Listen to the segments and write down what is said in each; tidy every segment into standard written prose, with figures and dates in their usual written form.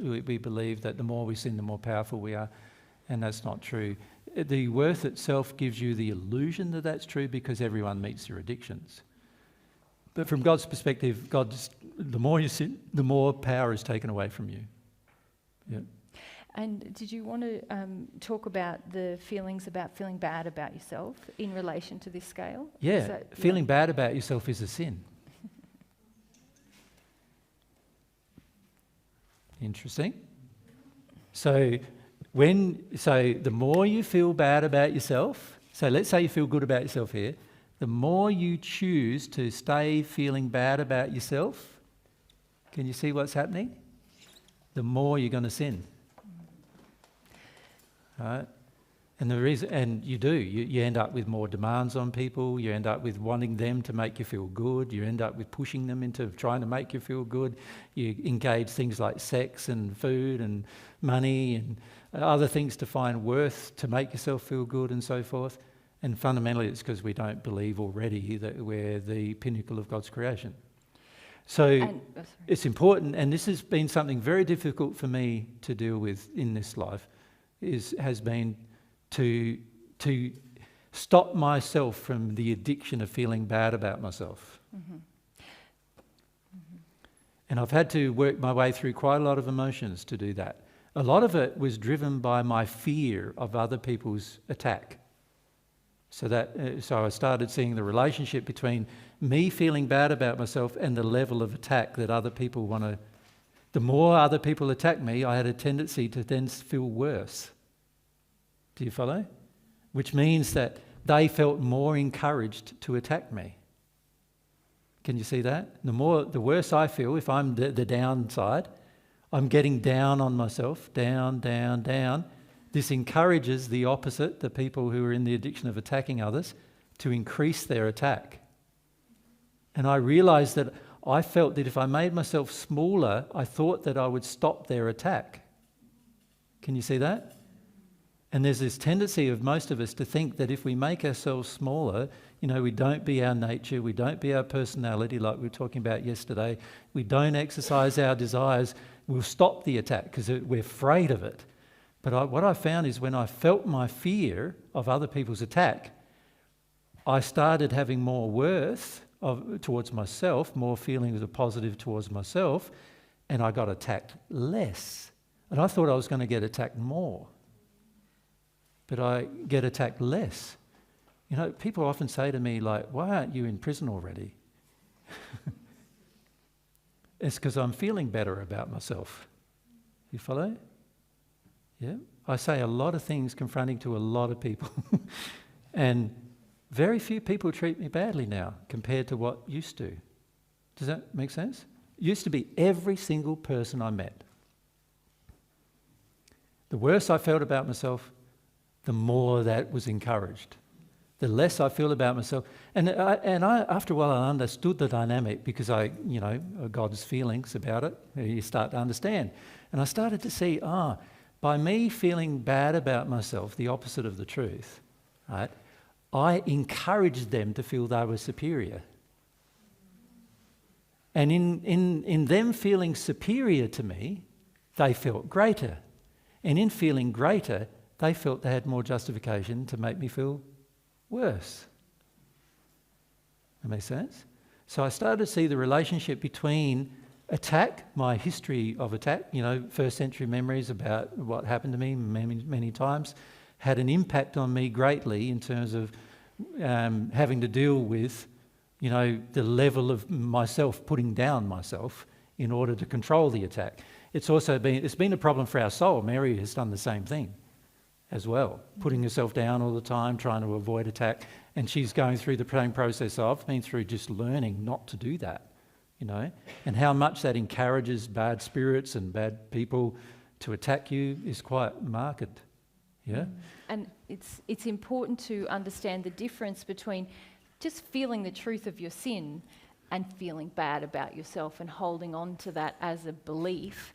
we believe that the more we sin, the more powerful we are, and that's not true. The worth itself gives you the illusion that that's true because everyone meets their addictions. But from God's perspective, the more you sin, the more power is taken away from you. Yeah. And did you want to talk about the feelings about feeling bad about yourself in relation to this scale? Yeah, feeling bad about yourself is a sin. Interesting. So the more you feel bad about yourself, so let's say you feel good about yourself here, the more you choose to stay feeling bad about yourself, can you see what's happening? The more you're going to sin. Right? And you end up with more demands on people, you end up with wanting them to make you feel good, you end up with pushing them into trying to make you feel good, you engage things like sex and food and money and other things to find worth to make yourself feel good and so forth. And fundamentally it's because we don't believe already that we're the pinnacle of God's creation. So it's important, and this has been something very difficult for me to deal with in this life, has been to stop myself from the addiction of feeling bad about myself. Mm-hmm. Mm-hmm. And I've had to work my way through quite a lot of emotions to do that. A lot of it was driven by my fear of other people's attack. So I started seeing the relationship between me feeling bad about myself and the level of attack that other people want to. The more other people attack me, I had a tendency to then feel worse. Do you follow? Which means that they felt more encouraged to attack me. Can you see that? The worse I feel, if I'm the downside, I'm getting down on myself, down, down, down. This encourages the opposite, the people who are in the addiction of attacking others, to increase their attack. And I realised that I felt that if I made myself smaller, I thought that I would stop their attack. Can you see that? And there's this tendency of most of us to think that if we make ourselves smaller, we don't be our nature, we don't be our personality like we were talking about yesterday, we don't exercise our desires, we'll stop the attack because we're afraid of it. But what I found is when I felt my fear of other people's attack, I started having more worth towards myself, more feelings of positive towards myself, and I got attacked less. And I thought I was going to get attacked more. But I get attacked less. People often say to me, like, why aren't you in prison already? It's because I'm feeling better about myself. You follow? Yeah? I say a lot of things confronting to a lot of people. And very few people treat me badly now compared to what used to. Does that make sense? It used to be every single person I met. The worse I felt about myself, the more that was encouraged. The less I feel about myself. And I after a while, I understood the dynamic because God's feelings about it, you start to understand. And I started to see, by me feeling bad about myself, the opposite of the truth, right, I encouraged them to feel they were superior. And in them feeling superior to me, they felt greater. And in feeling greater, they felt they had more justification to make me feel worse. That makes sense? So I started to see the relationship between attack, my history of attack, first century memories about what happened to me many, many times, had an impact on me greatly in terms of having to deal with, the level of myself, putting down myself in order to control the attack. It's been a problem for our soul. Mary has done the same thing as well, putting herself down all the time, trying to avoid attack. And she's going through the same process I've been through, just learning not to do that, and how much that encourages bad spirits and bad people to attack you is quite marked. Yeah. And it's important to understand the difference between just feeling the truth of your sin and feeling bad about yourself and holding on to that as a belief,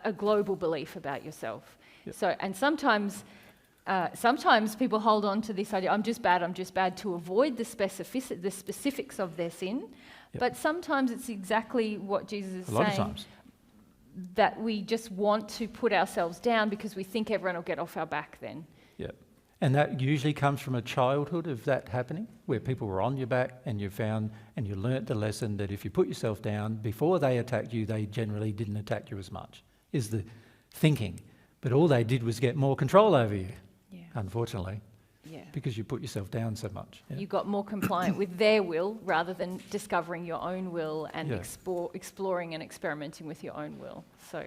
a global belief about yourself. Yep. So, and sometimes people hold on to this idea, I'm just bad, to avoid the specifics of their sin. Yep. But sometimes it's exactly what Jesus is saying. A lot of times. that we just want to put ourselves down because we think everyone will get off our back then. Yeah. And that usually comes from a childhood of that happening, where people were on your back and you found and you learnt the lesson that if you put yourself down, before they attacked you, they generally didn't attack you as much, is the thinking. But all they did was get more control over you, unfortunately, because you put yourself down so much. Yeah. You got more compliant with their will rather than discovering your own will and exploring and experimenting with your own will. So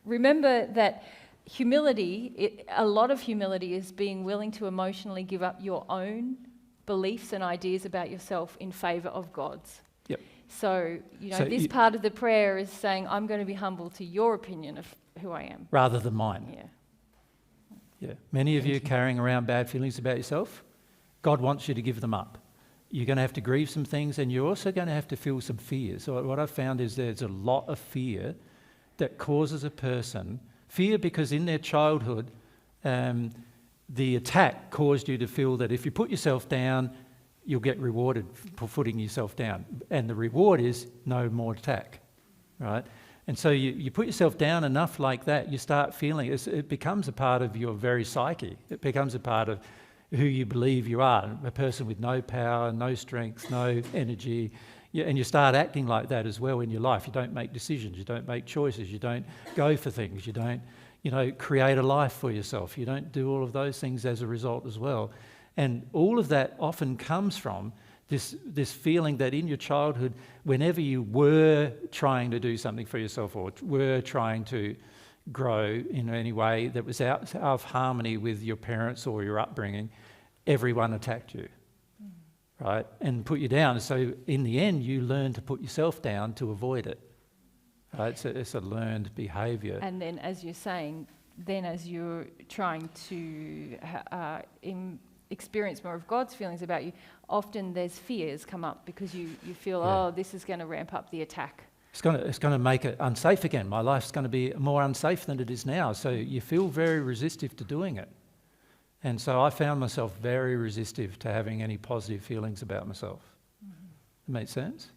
remember that humility, a lot of humility is being willing to emotionally give up your own beliefs and ideas about yourself in favour of God's. Yep. So, this part of the prayer is saying, I'm going to be humble to your opinion of who I am. Rather than mine. Yeah. Yeah. Many of you are carrying around bad feelings about yourself. God wants you to give them up. You're going to have to grieve some things, and you're also going to have to feel some fear. So what I've found is there's a lot of fear that causes a person fear because in their childhood, the attack caused you to feel that if you put yourself down, you'll get rewarded for putting yourself down. And the reward is no more attack, right? And so you put yourself down enough like that, you start feeling, it becomes a part of your very psyche. It becomes a part of who you believe you are, a person with no power, no strength, no energy. Yeah, and you start acting like that as well in your life. You don't make decisions, you don't make choices, you don't go for things, you don't, create a life for yourself. You don't do all of those things as a result as well. And all of that often comes from this feeling that in your childhood, whenever you were trying to do something for yourself or were trying to grow in any way that was out of harmony with your parents or your upbringing, everyone attacked you. Right, and put you down. So in the end, you learn to put yourself down to avoid it. Right, it's a learned behaviour. And then, as you're saying, as you're trying to experience more of God's feelings about you, often there's fears come up because you feel, this is going to ramp up the attack. It's going to make it unsafe again. My life's going to be more unsafe than it is now. So you feel very resistive to doing it. And so I found myself very resistive to having any positive feelings about myself. Mm-hmm. It makes sense?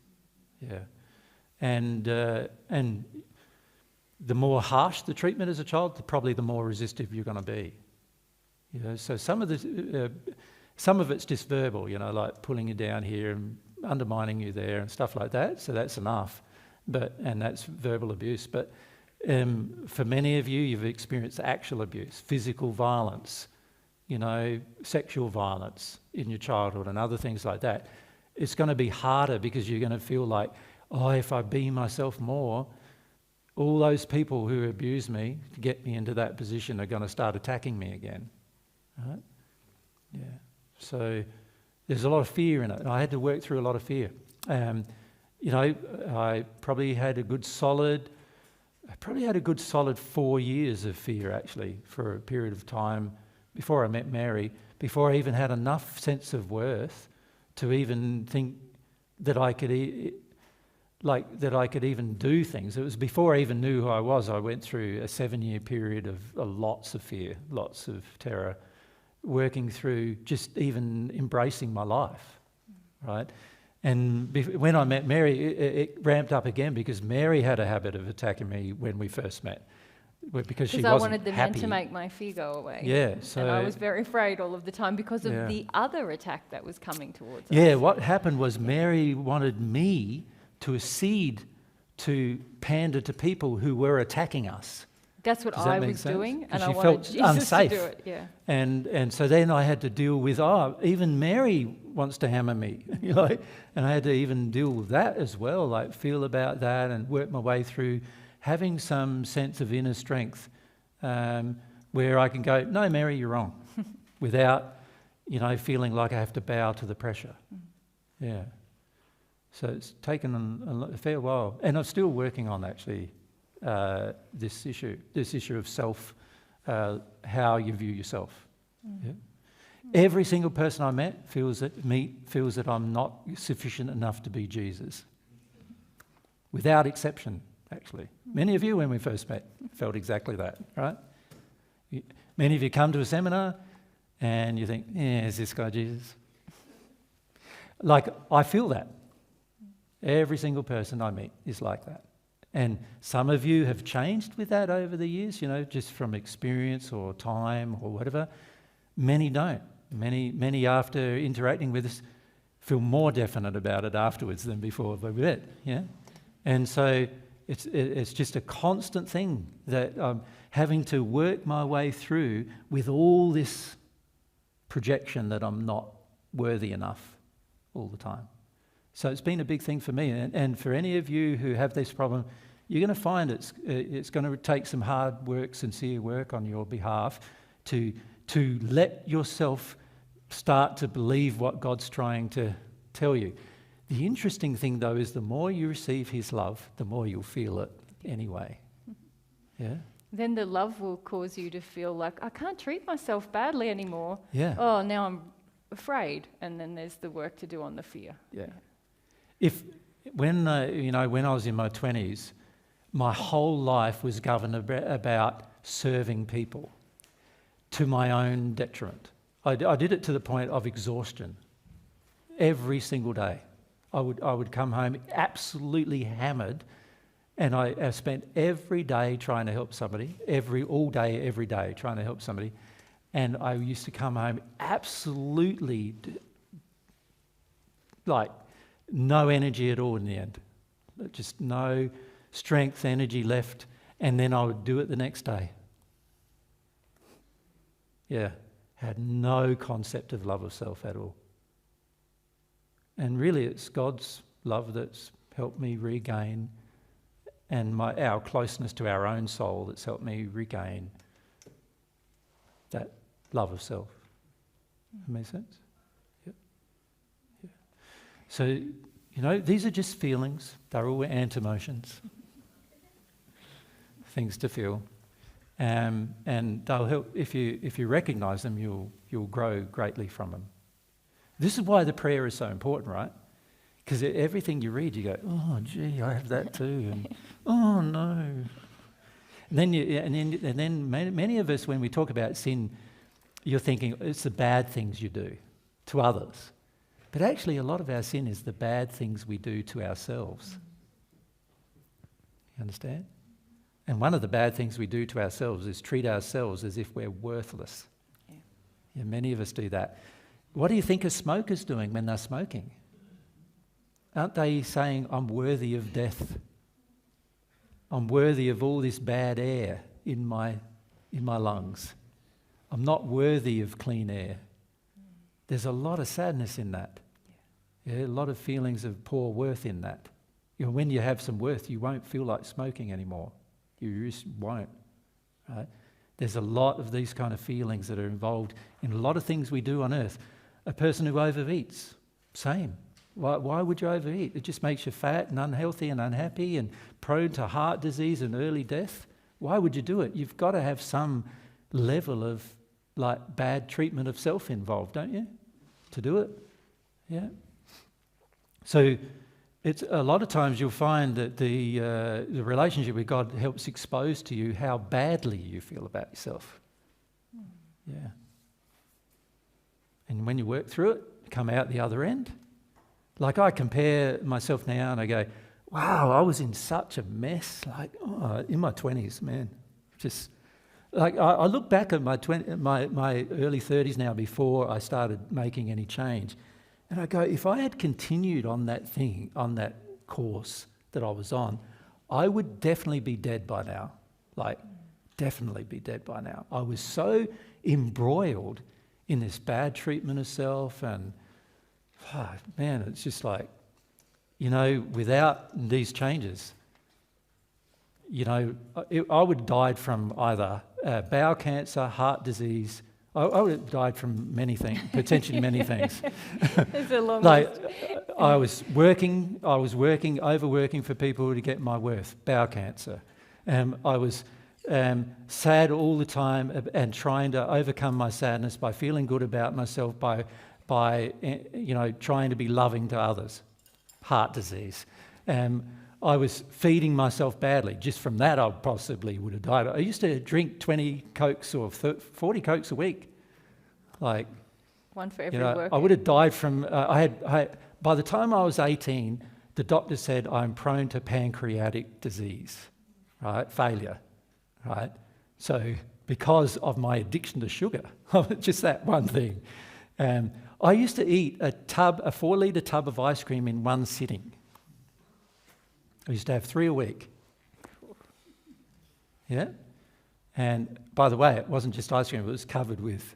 Yeah. And the more harsh the treatment as a child, probably the more resistive you're going to be. So some of it's just verbal, like pulling you down here and undermining you there and stuff like that. So that's enough. And that's verbal abuse. But for many of you, you've experienced actual abuse, physical violence, sexual violence in your childhood and other things like that. It's going to be harder because you're going to feel like, if I be myself more, all those people who abuse me to get me into that position are going to start attacking me again. Right? Yeah. So there's a lot of fear in it. I had to work through a lot of fear. I probably had a good solid 4 years of fear actually for a period of time before I met Mary, before I even had enough sense of worth to even think that I could even do things. It was before I even knew who I was. I went through a 7-year period of lots of fear, lots of terror, working through just even embracing my life, right? And when I met Mary, it ramped up again because Mary had a habit of attacking me when we first met. Because she wasn't I wanted the happy. men to make my fear go away. Yeah, and I was very afraid all of the time because of the other attack that was coming towards us. Yeah, what happened was Mary wanted me to accede to pander to people who were attacking us. That's what I was doing, and I she wanted felt Jesus unsafe. to do it. Yeah. And so then I had to deal with, even Mary wants to hammer me, and I had to even deal with that as well, like feel about that and work my way through having some sense of inner strength where I can go, no, Mary, you're wrong, without, feeling like I have to bow to the pressure. Yeah. So it's taken a fair while, and I'm still working on actually this issue of self, how you view yourself. Yeah. Every single person I met feels that I'm not sufficient enough to be Jesus, without exception. Actually, many of you, when we first met, felt exactly that, right? Many of you come to a seminar and you think, is this guy Jesus? Like, I feel that. Every single person I meet is like that. And some of you have changed with that over the years, just from experience or time or whatever. Many don't. Many after interacting with us feel more definite about it afterwards than before we met. Yeah, and so it's just a constant thing that I'm having to work my way through with all this projection that I'm not worthy enough all the time. So it's been a big thing for me, and for any of you who have this problem, you're going to find it's going to take some hard work, sincere work on your behalf to let yourself start to believe what God's trying to tell you. The interesting thing, though, is the more you receive his love, the more you'll feel it anyway. Yeah? Then the love will cause you to feel like, I can't treat myself badly anymore. Yeah. Oh, now I'm afraid. And then there's the work to do on the fear. Yeah. When I was in my 20s, my whole life was governed about serving people to my own detriment. I did it to the point of exhaustion. Every single day. I would come home absolutely hammered, and I spent every day trying to help somebody, all day, every day trying to help somebody. And I used to come home absolutely like no energy at all in the end. Just no strength, energy left, and then I would do it the next day. Yeah, had no concept of love of self at all. And really it's God's love that's helped me regain, and our closeness to our own soul that's helped me regain that love of self. That makes sense? Yep. Yeah. So, these are just feelings. They're all ant-emotions. Things to feel. And they'll help, if you recognise them, you'll grow greatly from them. This is why the prayer is so important, right? Because everything you read, you go, oh, gee, I have that too, and oh no. And then many of us, when we talk about sin, you're thinking it's the bad things you do to others. But actually, a lot of our sin is the bad things we do to ourselves. You understand? And one of the bad things we do to ourselves is treat ourselves as if we're worthless. Yeah, many of us do that. What do you think a smoker's doing when they're smoking? Aren't they saying, I'm worthy of death? I'm worthy of all this bad air in my lungs. I'm not worthy of clean air. There's a lot of sadness in that. Yeah, a lot of feelings of poor worth in that. When you have some worth, you won't feel like smoking anymore. You just won't. Right? There's a lot of these kind of feelings that are involved in a lot of things we do on earth. A person who overeats, same. Why would you overeat? It just makes you fat and unhealthy and unhappy and prone to heart disease and early death. Why would you do it? You've got to have some level of bad treatment of self involved, don't you? To do it. Yeah. So it's a lot of times you'll find that the relationship with God helps expose to you how badly you feel about yourself. Yeah. And when you work through it, you come out the other end. Like I compare myself now and I go, wow, I was in such a mess. In my 20s, man. Just I look back at my early 30s now before I started making any change. And I go, if I had continued on that course that I was on, I would definitely be dead by now. Definitely be dead by now. I was so embroiled in this bad treatment of self, and man, it's just without these changes, I would have died from either bowel cancer, heart disease. I would have died from many things, potentially many things. It's a long list. I was working, overworking for people to get my worth, bowel cancer. I was sad all the time and trying to overcome my sadness by feeling good about myself, by trying to be loving to others. Heart disease. I was feeding myself badly. Just from that, I possibly would have died. I used to drink 20 Cokes or 40 Cokes a week. One for every workout. I would have died from... by the time I was 18, the doctor said I'm prone to pancreatic disease, right? Failure, right? So because of my addiction to sugar, just that one thing. I used to eat a 4-litre tub of ice cream in one sitting. I used to have 3 a week. Yeah? And by the way, it wasn't just ice cream, it was covered with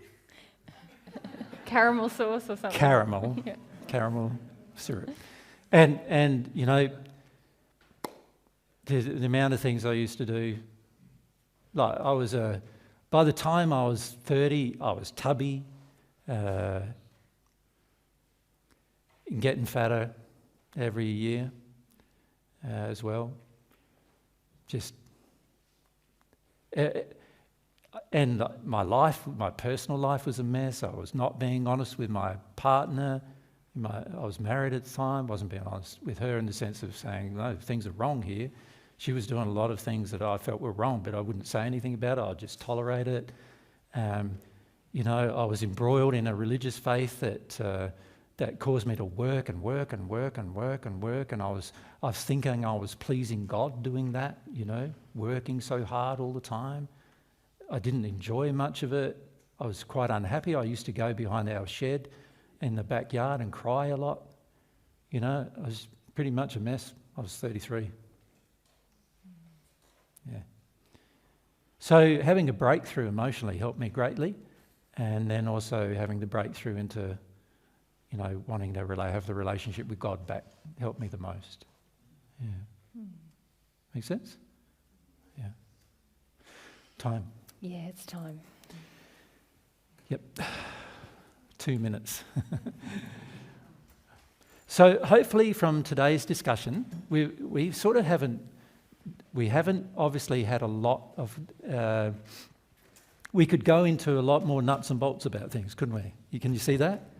caramel sauce or something. Caramel, yeah. Caramel syrup. And you know, the amount of things I used to do, like by the time I was 30, I was tubby, and getting fatter every year as well. Just, and my personal life was a mess. I was not being honest with my partner. I was married at the time, wasn't being honest with her in the sense of saying, no, things are wrong here. She was doing a lot of things that I felt were wrong, but I wouldn't say anything about it. I'd just tolerate it. You know, I was embroiled in a religious faith that caused me to work and work and work and work and work, and I was thinking I was pleasing God doing that, you know, working so hard all the time. I didn't enjoy much of it. I was quite unhappy. I used to go behind our shed in the backyard and cry a lot. You know, I was pretty much a mess. I was 33. Yeah. So having a breakthrough emotionally helped me greatly, and then also having the breakthrough into, you know, wanting to have the relationship with God back helped me the most. Yeah. Make sense? Yeah. Time. Yeah, it's time. Yep. 2 minutes. So hopefully from today's discussion, we sort of haven't obviously had a lot of, we could go into a lot more nuts and bolts about things, couldn't we? Can you see that?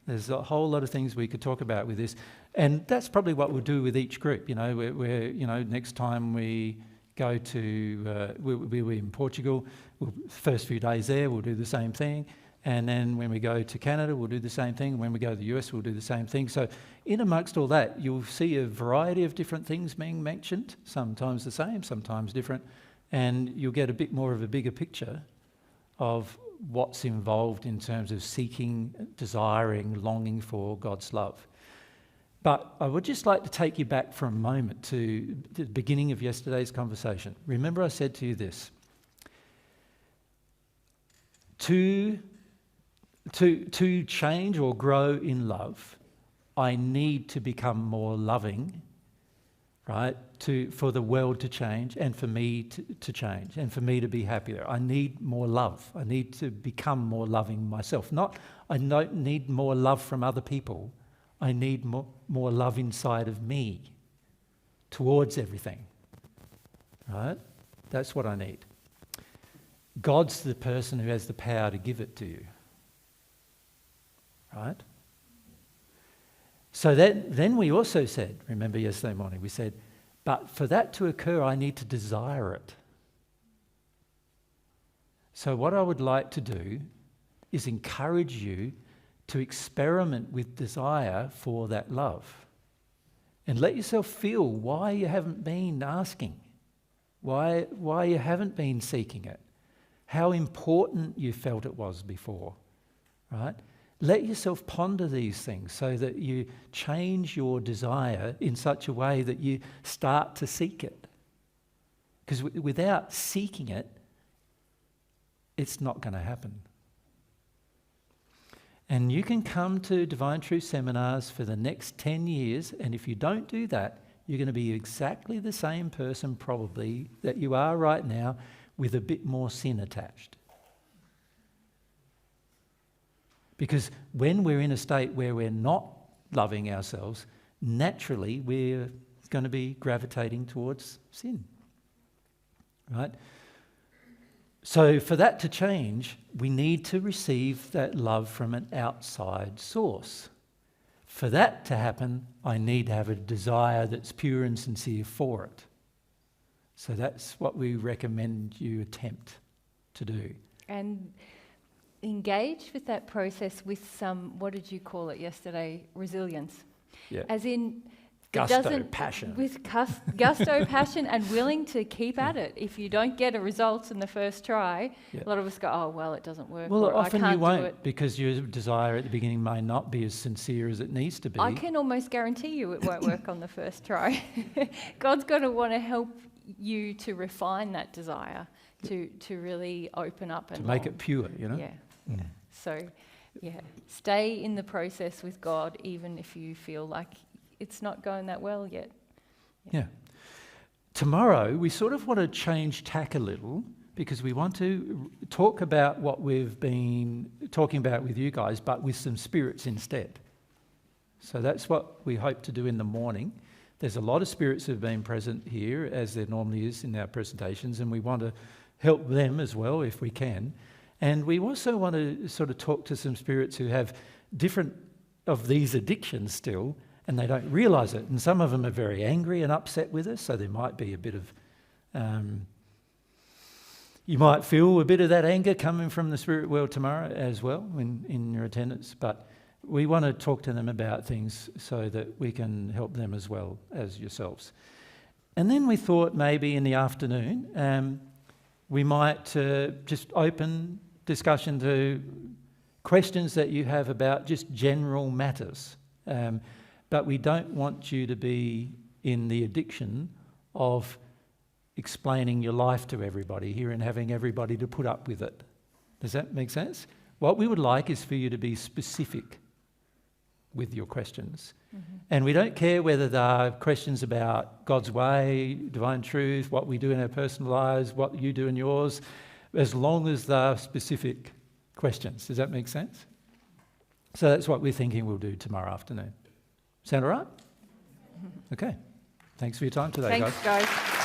There's a whole lot of things we could talk about with this. And that's probably what we'll do with each group. You know, we're you know, next time we go to, we're in Portugal, first few days there, we'll do the same thing. And then when we go to Canada, we'll do the same thing. When we go to the US, we'll do the same thing. So in amongst all that, you'll see a variety of different things being mentioned, sometimes the same, sometimes different. And you'll get a bit more of a bigger picture of what's involved in terms of seeking, desiring, longing for God's love. But I would just like to take you back for a moment to the beginning of yesterday's conversation. Remember I said to you this: to change or grow in love, I need to become more loving, right? For the world to change and for me to change and for me to be happier. I need more love. I need to become more loving myself. I don't need more love from other people. I need more love inside of me towards everything, right? That's what I need. God's the person who has the power to give it to you, right? So then we also said, remember yesterday morning, we said, but for that to occur, I need to desire it. So what I would like to do is encourage you to experiment with desire for that love. And let yourself feel why you haven't been asking, why you haven't been seeking it, how important you felt it was before, right? Let yourself ponder these things so that you change your desire in such a way that you start to seek it. Because without seeking it, it's not going to happen. And you can come to Divine Truth seminars for the next 10 years, and if you don't do that, you're going to be exactly the same person probably that you are right now, with a bit more sin attached. Because when we're in a state where we're not loving ourselves, naturally we're going to be gravitating towards sin, right? So for that to change, we need to receive that love from an outside source. For that to happen, I need to have a desire that's pure and sincere for it. So that's what we recommend you attempt to do. And engage with that process with some, what did you call it yesterday? Resilience. Yeah. As in, Passion. With gusto, passion, and willing to keep at it. If you don't get a result in the first try, a lot of us go, oh, well, it doesn't work. Well, or, often I can't you won't do it. because your desire at the beginning may not be as sincere as it needs to be. I can almost guarantee you it won't work on the first try. God's going to want to help you to refine that desire, to really open up and to make it pure, you know? Yeah. So, stay in the process with God, even if you feel like it's not going that well yet. Yeah. Tomorrow, we sort of want to change tack a little because we want to talk about what we've been talking about with you guys, but with some spirits instead. So that's what we hope to do in the morning. There's a lot of spirits who have been present here, as there normally is in our presentations, and we want to help them as well if we can. And we also want to sort of talk to some spirits who have different of these addictions still, and they don't realise it. And some of them are very angry and upset with us, so there might be a bit of... you might feel a bit of that anger coming from the spirit world tomorrow as well in your attendance, but we want to talk to them about things so that we can help them as well as yourselves. And then we thought maybe in the afternoon we might just open discussion to questions that you have about just general matters. But we don't want you to be in the addiction of explaining your life to everybody here and having everybody to put up with it. Does that make sense? What we would like is for you to be specific with your questions. Mm-hmm. And we don't care whether they are questions about God's way, divine truth, what we do in our personal lives, what you do in yours, as long as they're specific questions. Does that make sense? So that's what we're thinking we'll do tomorrow afternoon. Sound all right? Okay. Thanks for your time today, Thanks, guys.